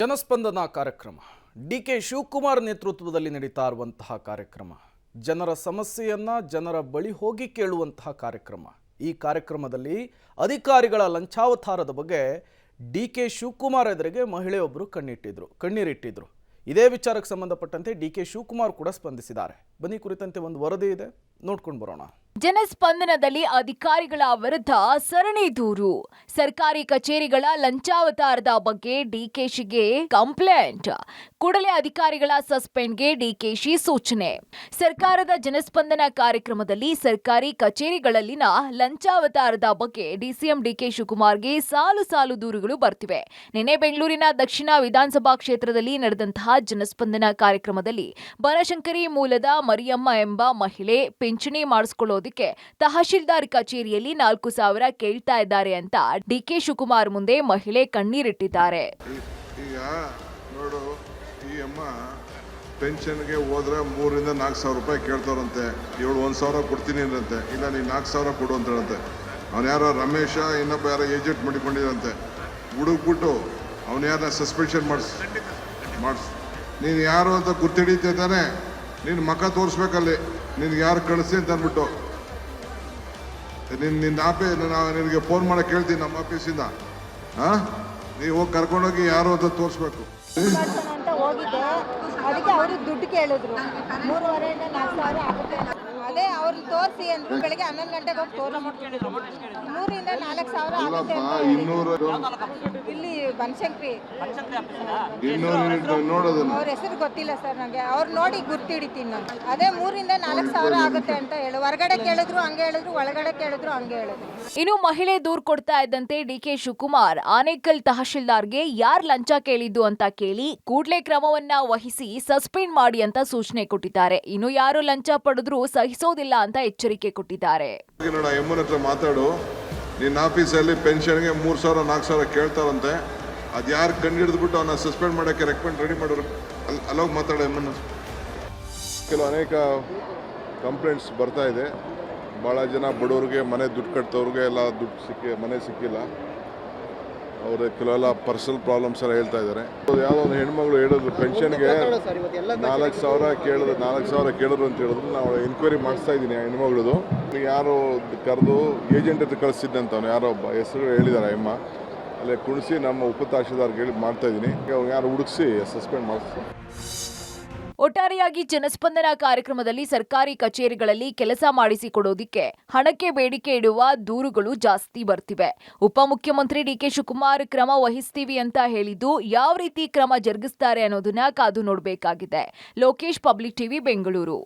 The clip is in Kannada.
ಜನಸ್ಪಂದನ ಕಾರ್ಯಕ್ರಮ ಡಿಕೆ ಶಿವಕುಮಾರ್ ನೇತೃತ್ವದಲ್ಲಿ ನಡೀತಾ ಇರುವಂತಹ ಕಾರ್ಯಕ್ರಮ ಜನರ ಸಮಸ್ಯೆಯನ್ನ ಜನರ ಬಳಿ ಹೋಗಿ ಕೇಳುವಂತಹ ಕಾರ್ಯಕ್ರಮ. ಈ ಕಾರ್ಯಕ್ರಮದಲ್ಲಿ ಅಧಿಕಾರಿಗಳ ಲಂಚಾವತಾರದ ಬಗ್ಗೆ ಡಿಕೆ ಶಿವಕುಮಾರ್ ಎದುರಿಗೆ ಮಹಿಳೆಯೊಬ್ಬರು ಕಣ್ಣೀರಿಟ್ಟಿದ್ರು. ಇದೇ ವಿಚಾರಕ್ಕೆ ಸಂಬಂಧಪಟ್ಟಂತೆ ಡಿಕೆ ಶಿವಕುಮಾರ್ ಕೂಡ ಸ್ಪಂದಿಸಿದ್ದಾರೆ. ಬನ್ನಿ, ಕುರಿತಂತೆ ಒಂದು ವರದಿ ಇದೆ, ನೋಡ್ಕೊಂಡು ಬರೋಣ. ಜನಸ್ಪಂದನದಲ್ಲಿ ಅಧಿಕಾರಿಗಳ ವಿರುದ್ಧ ಸರಣಿ ದೂರು. ಸರ್ಕಾರಿ ಕಚೇರಿಗಳ ಲಂಚಾವತಾರದ ಬಗ್ಗೆ ಡಿಕೆಶಿಗೆ ಕಂಪ್ಲೇಂಟ್. ಕೂಡಲೇ ಅಧಿಕಾರಿಗಳ ಸಸ್ಪೆಂಡ್ಗೆ ಡಿಕೆಶಿ ಸೂಚನೆ. ಸರ್ಕಾರದ ಜನಸ್ಪಂದನ ಕಾರ್ಯಕ್ರಮದಲ್ಲಿ ಸರ್ಕಾರಿ ಕಚೇರಿಗಳಲ್ಲಿನ ಲಂಚಾವತಾರದ ಬಗ್ಗೆ ಡಿಸಿಎಂ ಡಿಕೆ ಶಿವಕುಮಾರ್ಗೆ ಸಾಲು ಸಾಲು ದೂರುಗಳು ಬರ್ತಿವೆ. ನಿನ್ನೆ ಬೆಂಗಳೂರಿನ ದಕ್ಷಿಣ ವಿಧಾನಸಭಾ ಕ್ಷೇತ್ರದಲ್ಲಿ ನಡೆದಂತಹ ಜನಸ್ಪಂದನ ಕಾರ್ಯಕ್ರಮದಲ್ಲಿ ಬನಶಂಕರಿ ಮೂಲದ ಮರಿಯಮ್ಮ ಎಂಬ ಮಹಿಳೆ ಪಿಂಚಣಿ ಮಾಡಿಸಿಕೊಳ್ಳೋದಕ್ಕೆ ತಹಶೀಲ್ದಾರ್ ಕಚೇರಿಯಲ್ಲಿ 4,000 ಕೇಳ್ತಾ ಇದ್ದಾರೆ ಅಂತ ಡಿಕೆ ಶಿವಕುಮಾರ್ ಮುಂದೆ ಮಹಿಳೆ ಕಣ್ಣೀರಿಟ್ಟಿದ್ದಾರೆ. ಈಗ ನೋಡು, ಈ ಅಮ್ಮ ಪೆನ್ಷನ್ಗೆ ಹೋದ್ರೆ 3,000 ರಿಂದ 4,000 ರೂಪಾಯಿ ಕೇಳ್ತಾರಂತೆ. ಇವಳು 1,000 ಕೊಡ್ತೀನಿ ಅಂತೆ. ಇಲ್ಲ ನೀನು 4,000 ಕೊಡು ಅಂತ ಹೇಳಂತೆ. ಅವ್ನು ಯಾರೋ ರಮೇಶ ಇನ್ನೊಬ್ಬ ಯಾರೋ ಏಜೆಂಟ್ ಮಾಡಿಕೊಂಡಿರಂತೆ. ಹುಡುಕ್ಬಿಟ್ಟು ಅವ್ನು ಯಾರನ್ನ ಸಸ್ಪೆನ್ಷನ್ ಮಾಡಿಸ್ ನೀನು ಯಾರು ಅಂತ ಗುರ್ತಿಡಿತೆ ತಾನೆ, ನೀನು ಮಕ್ಕ ತೋರಿಸ್ಬೇಕಲ್ಲಿ, ನಿನ್ಗೆ ಯಾರು ಕಳಿಸಿ ಅಂತ ಅಂದ್ಬಿಟ್ಟು ನಿನ್ನ ನಿನಗೆ ಫೋನ್ ಮಾಡಕ್ಕೆ ಕೇಳ್ತೀನಿ ನಮ್ಮ ಆಫೀಸಿಂದ. ನೀವು ಹೋಗಿ ಕರ್ಕೊಂಡೋಗಿ ಯಾರು ಅಂತ ತೋರಿಸ್ಬೇಕು ಅಂತ ಹೋಗಿದ್ದೆ. ಅದಕ್ಕೆ ಅವರು ದುಡ್ಡು ಕೇಳಿದ್ರು. 3,500 ರಿಂದ 4,000 ಆಗುತ್ತೆ. ಅದೇ ಅವ್ರು ತೋರಿಸಿ ಅಂದ್ರು. ಬೆಳಗ್ಗೆ 11 ಗಂಟೆಗೆ ಹೋಗಿ ತೋರಿಸ್ಬಿಟ್ಟು 3 ರಿಂದ 4,000 ಆಗುತ್ತೆ. ಇಲ್ಲಿ ಬನಶಂಕರಿ ಅವ್ರ ಹೆಸರು ಗೊತ್ತಿಲ್ಲ ಸರ್ ನನಗೆ. ಅವ್ರು ನೋಡಿ ಗುರ್ತಿಡಿತೀನಿ ನಾನು. ಅದೇ 3 ರಿಂದ 4,000 ಆಗುತ್ತೆ ಅಂತ ಹೇಳಿ ಹೊರಗಡೆ ಕೇಳಿದ್ರು ಹಂಗೆ ಹೇಳಿದ್ರು, ಒಳಗಡೆ ಕೇಳಿದ್ರು ಹಂಗೆ ಹೇಳಿದ್ರು. ಇನ್ನು ಮಹಿಳೆ ದೂರು ಕೊಡ್ತಾ ಇದ್ದಂತೆ ಡಿಕೆ ಶಿವಕುಮಾರ್ ಆನೇಕಲ್ ತಹಶೀಲ್ದಾರ್ಗೆ ಯಾರ್ ಲಂಚ ಕೇಳಿದ್ದು ಅಂತ ಕೇಳಿ ಕೂಡಲೇ ಕ್ರಮವನ್ನ ವಹಿಸಿ ಸಸ್ಪೆಂಡ್ ಮಾಡಿ ಅಂತ ಸೂಚನೆ ಕೊಟ್ಟಿದ್ದಾರೆ. ಇನ್ನು ಯಾರು ಲಂಚ ಪಡೆದ್ರು ಸಹಿಸೋದಿಲ್ಲ ಅಂತ ಎಚ್ಚರಿಕೆ ಕೊಟ್ಟಿದ್ದಾರೆ. ಮಾತಾಡು, ನಿನ್ನ ಆಫೀಸಲ್ಲಿ ಪೆನ್ಷನ್ಗೆ 3,000 4,000 ಕೇಳ್ತಾರಂತೆ. ಅದು ಯಾರು ಕಂಡು ಹಿಡಿದ್ಬಿಟ್ಟು ಅವನ್ನ ಸಸ್ಪೆಂಡ್ ಮಾಡೋಕ್ಕೆ ರೆಕಮೆಂಡ್ ರೆಡಿ ಮಾಡೋರು ಅಲ್ಲೋಗಿ ಮಾತಾಡೋ ಎಮ್ಮನ್ನು. ಕೆಲವು ಅನೇಕ ಕಂಪ್ಲೇಂಟ್ಸ್ ಬರ್ತಾ ಇದೆ. ಭಾಳ ಜನ ಬಡವ್ರಿಗೆ, ಮನೆ ದುಡ್ಡು ಕಟ್ತವ್ರಿಗೆ ಎಲ್ಲ ದುಡ್ಡು ಮನೆ ಸಿಕ್ಕಿಲ್ಲ. ಅವರು ಕೆಲವೆಲ್ಲ ಪರ್ಸನಲ್ ಪ್ರಾಬ್ಲಮ್ಸ್ ಎಲ್ಲ ಹೇಳ್ತಾ ಇದ್ದಾರೆ. ಯಾವುದೋ ಒಂದು ಹೆಣ್ಮಗಳು ಹೇಳಿದ್ರು ಪೆನ್ಷನ್ಗೆ 4,000 ಕೇಳಿದ್ರು ಅಂತ ಹೇಳಿದ್ರು. ನಾವು ಎನ್ಕ್ವೈರಿ ಮಾಡಿಸ್ತಾ ಇದ್ದೀನಿ ಆ ಹೆಣ್ಮಗಳದು. ಯಾರು ಕರೆದು ಏಜೆಂಟ್ ಹತ್ರ ಕಳಿಸಿದ್ದಂತ ಅವ್ನು ಯಾರೋ ಒಬ್ಬ ಹೆಸರು ಹೇಳಿದ್ದಾರೆ ಅಮ್ಮ. ಅಲ್ಲೇ ಕುಣಿಸಿ ನಮ್ಮ ಉಪ ತಹಶೀಲ್ದಾರ್ಗೆ ಹೇಳಿ ಮಾಡ್ತಾ ಇದ್ದೀನಿ. ಯಾರು ಹುಡುಕಿಸಿ ಸಸ್ಪೆಂಡ್ ಮಾಡಿಸ್ತಾರೆ. ಒಟ್ಟಾರೆಯಾಗಿ ಜನಸ್ಪಂದನ ಕಾರ್ಯಕ್ರಮದಲ್ಲಿ ಸರ್ಕಾರಿ ಕಚೇರಿಗಳಲ್ಲಿ ಕೆಲಸ ಮಾಡಿಸಿಕೊಡೋದಿಕ್ಕೆ ಹಣಕ್ಕೆ ಬೇಡಿಕೆ ಇಡುವ ದೂರುಗಳು ಜಾಸ್ತಿ ಬರ್ತಿವೆ. ಉಪಮುಖ್ಯಮಂತ್ರಿ ಡಿಕೆ ಶಿವಕುಮಾರ್ ಕ್ರಮ ವಹಿಸ್ತೀವಿ ಅಂತ ಹೇಳಿದ್ದು ಯಾವ ರೀತಿ ಕ್ರಮ ಜರುಗಿಸ್ತಾರೆ ಅನ್ನೋದನ್ನ ಕಾದು ನೋಡಬೇಕಾಗಿದೆ. Lokesh, public TV, Bengaluru.